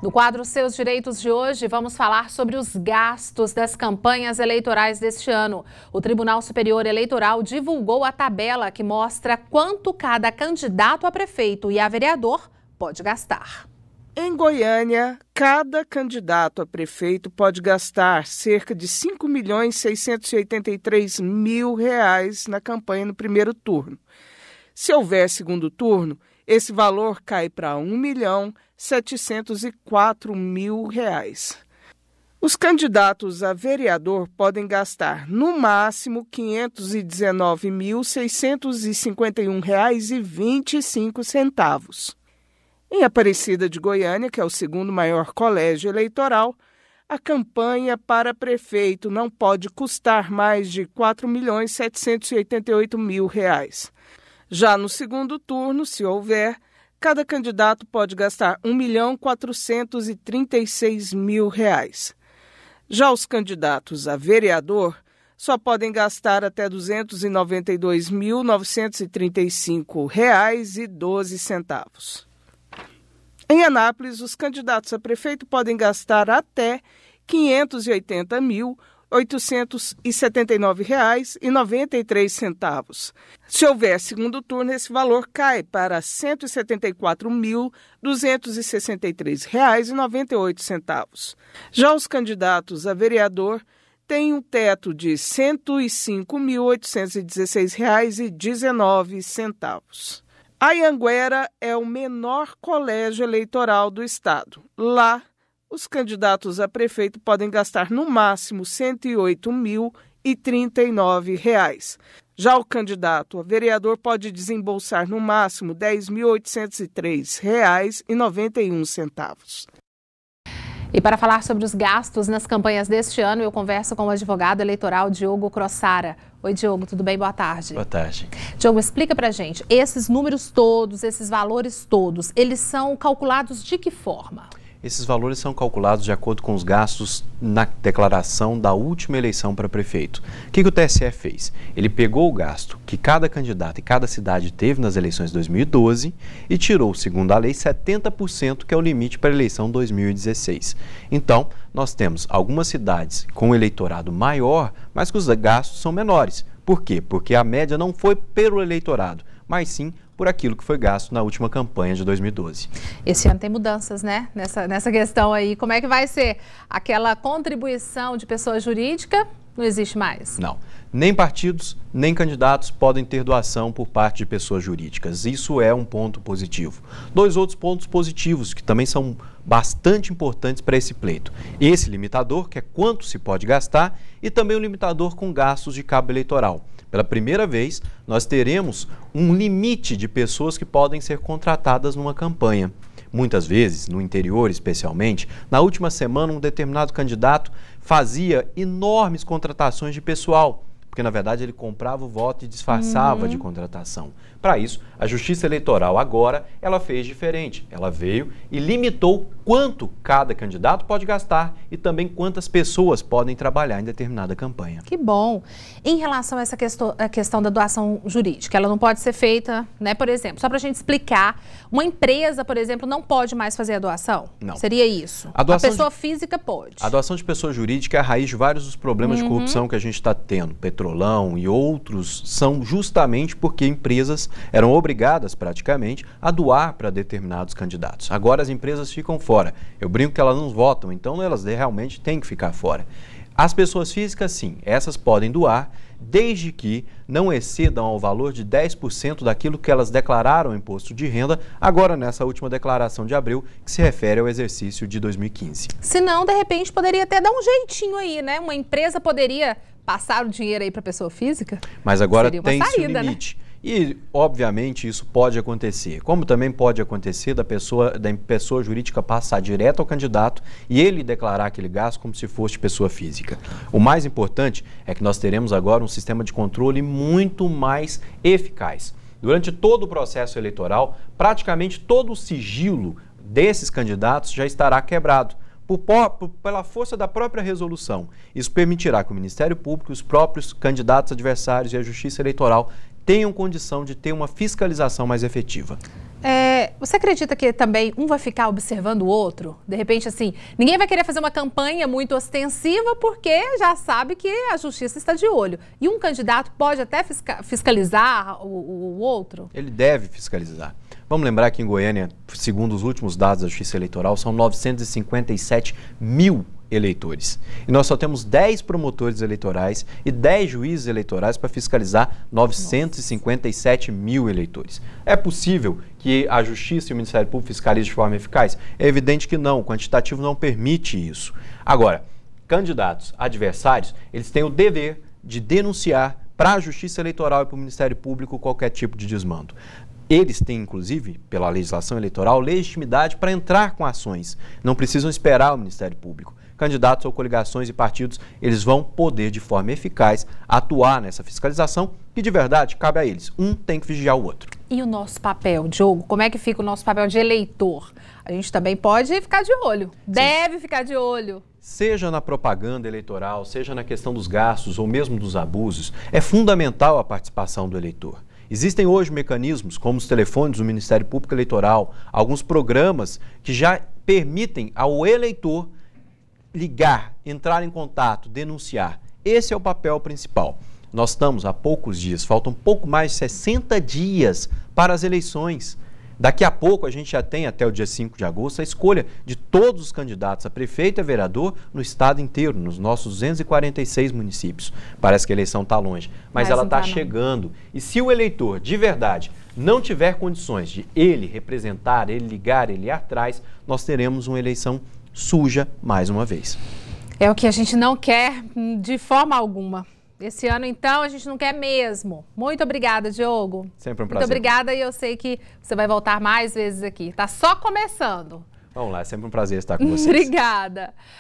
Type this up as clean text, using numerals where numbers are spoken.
No quadro Seus Direitos de hoje, vamos falar sobre os gastos das campanhas eleitorais deste ano. O Tribunal Superior Eleitoral divulgou a tabela que mostra quanto cada candidato a prefeito e a vereador pode gastar. Em Goiânia, cada candidato a prefeito pode gastar cerca de R$ 5.683.000 na campanha no primeiro turno. Se houver segundo turno, esse valor cai para R$ 1.704.000. Os candidatos a vereador podem gastar, no máximo, R$ 519.651,25. Em Aparecida de Goiânia, que é o segundo maior colégio eleitoral, a campanha para prefeito não pode custar mais de R$ 4.788.000. Já no segundo turno, se houver, cada candidato pode gastar R$ 1.436.000. Já os candidatos a vereador só podem gastar até R$ 292.935,12. Em Anápolis, os candidatos a prefeito podem gastar até R$ 580.879,93. Se houver segundo turno, esse valor cai para R$ 174.263,98. Já os candidatos a vereador têm um teto de R$ 105.816,19. A Anhanguera é o menor colégio eleitoral do estado. Lá, os candidatos a prefeito podem gastar no máximo R$ 108.039. Já o candidato a vereador pode desembolsar no máximo R$ 10.803,91. E para falar sobre os gastos nas campanhas deste ano, eu converso com o advogado eleitoral Diogo Crossara. Oi, Diogo, tudo bem? Boa tarde. Boa tarde. Diogo, explica pra gente, esses números todos, esses valores todos, eles são calculados de que forma? Esses valores são calculados de acordo com os gastos na declaração da última eleição para prefeito. O que o TSE fez? Ele pegou o gasto que cada candidato e cada cidade teve nas eleições de 2012 e tirou, segundo a lei, 70%, que é o limite para a eleição 2016. Então, nós temos algumas cidades com um eleitorado maior, mas que os gastos são menores. Por quê? Porque a média não foi pelo eleitorado, mas sim por aquilo que foi gasto na última campanha de 2012. Esse ano tem mudanças, né? Nessa questão aí. Como é que vai ser? Aquela contribuição de pessoa jurídica não existe mais? Não. Nem partidos, nem candidatos podem ter doação por parte de pessoas jurídicas. Isso é um ponto positivo. Dois outros pontos positivos que também são bastante importantes para esse pleito. Esse limitador, que é quanto se pode gastar, e também o limitador com gastos de cabo eleitoral. Pela primeira vez, nós teremos um limite de pessoas que podem ser contratadas numa campanha. Muitas vezes, no interior especialmente, na última semana um determinado candidato fazia enormes contratações de pessoal, porque na verdade ele comprava o voto e disfarçava de contratação. Para isso, a Justiça Eleitoral agora, ela fez diferente. Ela veio e limitou quanto cada candidato pode gastar e também quantas pessoas podem trabalhar em determinada campanha. Que bom. Em relação a essa questão da doação jurídica, ela não pode ser feita, né? Por exemplo, só para a gente explicar, uma empresa, por exemplo, não pode mais fazer a doação? Não. Seria isso? A pessoa física pode? A doação de pessoa jurídica é a raiz de vários dos problemas de corrupção que a gente está tendo. Petrolão e outros são justamente porque empresas eram obrigadas praticamente a doar para determinados candidatos. Agora as empresas ficam fora. Eu brinco que elas não votam, então elas realmente têm que ficar fora. As pessoas físicas, sim, essas podem doar, desde que não excedam ao valor de 10% daquilo que elas declararam em imposto de renda, agora nessa última declaração de abril, que se refere ao exercício de 2015. Se não, de repente, poderia até dar um jeitinho aí, né? Uma empresa poderia passar o dinheiro aí para a pessoa física? Mas agora tem o limite. Né? E, obviamente, isso pode acontecer. Como também pode acontecer da pessoa jurídica passar direto ao candidato e ele declarar aquele gasto como se fosse pessoa física. O mais importante é que nós teremos agora um sistema de controle muito mais eficaz. Durante todo o processo eleitoral, praticamente todo o sigilo desses candidatos já estará quebrado. Pela força da própria resolução. Isso permitirá que o Ministério Público, os próprios candidatos adversários e a Justiça Eleitoral tenham condição de ter uma fiscalização mais efetiva. Você acredita que também um vai ficar observando o outro? De repente, assim, ninguém vai querer fazer uma campanha muito ostensiva porque já sabe que a justiça está de olho. E um candidato pode até fiscalizar o outro? Ele deve fiscalizar. Vamos lembrar que em Goiânia, segundo os últimos dados da Justiça Eleitoral, são 957 mil eleitores. E nós só temos 10 promotores eleitorais e 10 juízes eleitorais para fiscalizar 957 mil eleitores. É possível que a Justiça e o Ministério Público fiscalizem de forma eficaz? É evidente que não, o quantitativo não permite isso. Agora, candidatos adversários, eles têm o dever de denunciar para a Justiça Eleitoral e para o Ministério Público qualquer tipo de desmando. Eles têm, inclusive, pela legislação eleitoral, legitimidade para entrar com ações. Não precisam esperar o Ministério Público. Candidatos ou coligações e partidos, eles vão poder, de forma eficaz, atuar nessa fiscalização que, de verdade, cabe a eles. Um tem que vigiar o outro. E o nosso papel, Diogo? Como é que fica o nosso papel de eleitor? A gente também pode ficar de olho. Sim. Deve ficar de olho. Seja na propaganda eleitoral, seja na questão dos gastos ou mesmo dos abusos, é fundamental a participação do eleitor. Existem hoje mecanismos, como os telefones do Ministério Público Eleitoral, alguns programas que já permitem ao eleitor ligar, entrar em contato, denunciar. Esse é o papel principal. Nós estamos há poucos dias, faltam pouco mais de 60 dias para as eleições. Daqui a pouco a gente já tem até o dia 5 de agosto a escolha de todos os candidatos a prefeito e a vereador no estado inteiro, nos nossos 246 municípios. Parece que a eleição está longe, mas ela está chegando. E se o eleitor, de verdade, não tiver condições de ele representar, ele ligar, ele ir atrás, nós teremos uma eleição suja mais uma vez. É o que a gente não quer de forma alguma. Esse ano, então, a gente não quer mesmo. Muito obrigada, Diogo. Sempre um prazer. Muito obrigada e eu sei que você vai voltar mais vezes aqui. Tá só começando. Vamos lá, é sempre um prazer estar com vocês. Obrigada.